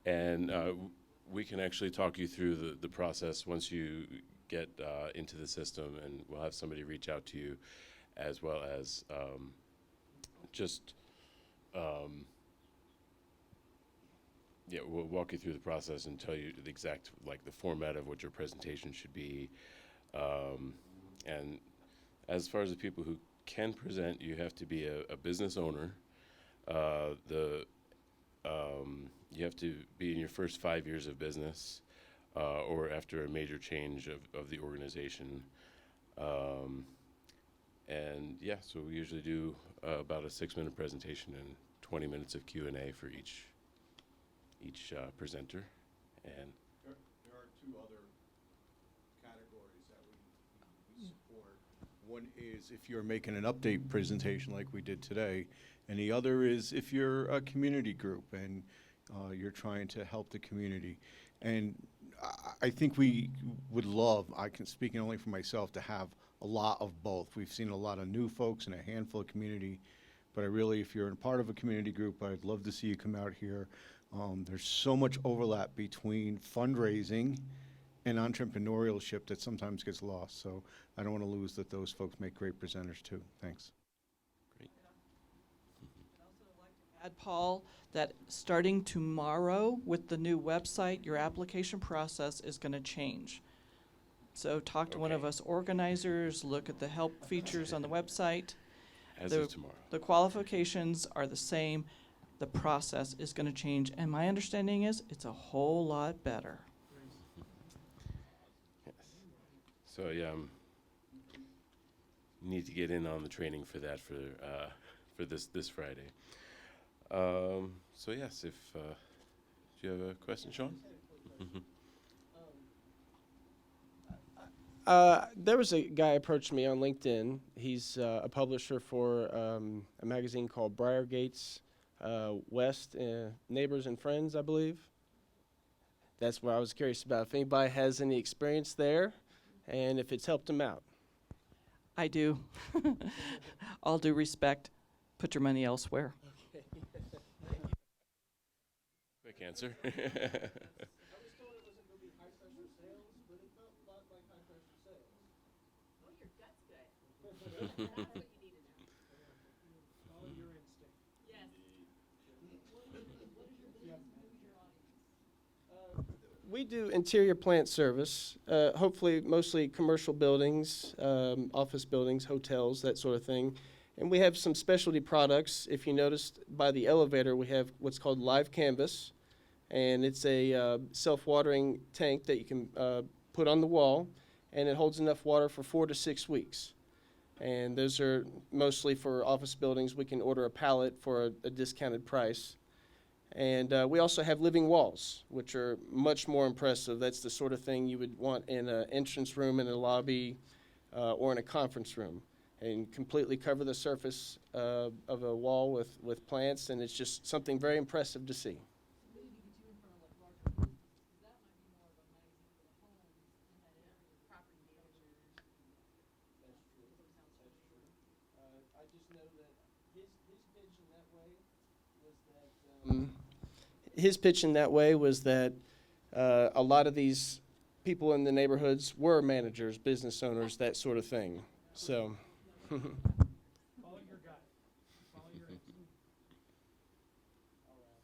and we can actually talk you through the process once you get into the system, and we'll have somebody reach out to you, as well as we'll walk you through the process and tell you the exact, the format of what your presentation should be. And as far as the people who can present, you have to be a business owner. You have to be in your first 5 years of business, or after a major change of the organization. So we usually do about a 6-minute presentation and 20 minutes of Q&A for each presenter. And There are two other categories that we support. One is if you're making an update presentation like we did today, and the other is if you're a community group and you're trying to help the community. And I think we would love, speaking only for myself, to have a lot of both. We've seen a lot of new folks and a handful of community, but if you're a part of a community group, I'd love to see you come out here. There's so much overlap between fundraising and entrepreneurship that sometimes gets lost. So I don't want to lose that those folks make great presenters too. Thanks. Add, Paul, that starting tomorrow with the new website, your application process is going to change. So talk to one of us organizers, look at the help features on the website. As of tomorrow. The qualifications are the same. The process is going to change. And my understanding is it's a whole lot better. Yes. So need to get in on the training for that for this Friday. Yes, do you have a question, Sean? There was a guy approached me on LinkedIn. He's a publisher for a magazine called Briargates West, Neighbors and Friends, I believe. That's what I was curious about. If anybody has any experience there, and if it's helped them out. I do. All due respect, put your money elsewhere. Quick answer. We do interior plant service, hopefully mostly commercial buildings, office buildings, hotels, that sort of thing. And we have some specialty products. If you noticed by the elevator, we have what's called Live Canvas. And it's a self-watering tank that you can put on the wall. and it holds enough water for 4 to 6 weeks. And those are mostly for office buildings. We can order a pallet for a discounted price. And we also have living walls, which are much more impressive. That's the sort of thing you would want in an entrance room, in a lobby, or in a conference room. And completely cover the surface of a wall with plants, and it's just something very impressive to see. I just know that his pitch in that way was that his pitch in that way was that a lot of these people in the neighborhoods were managers, business owners, that sort of thing. So. Follow your gut. Follow your instinct. All right.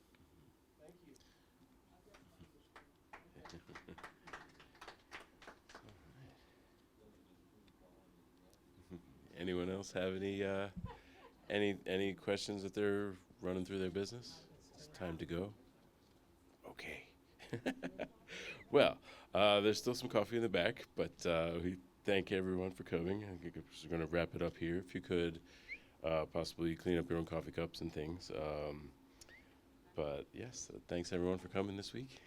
Thank you. Anyone else have any questions that they're running through their business? It's time to go. Okay. Well, there's still some coffee in the back, but we thank everyone for coming. I think we're going to wrap it up here. If you could possibly clean up your own coffee cups and things. But yes, thanks everyone for coming this week.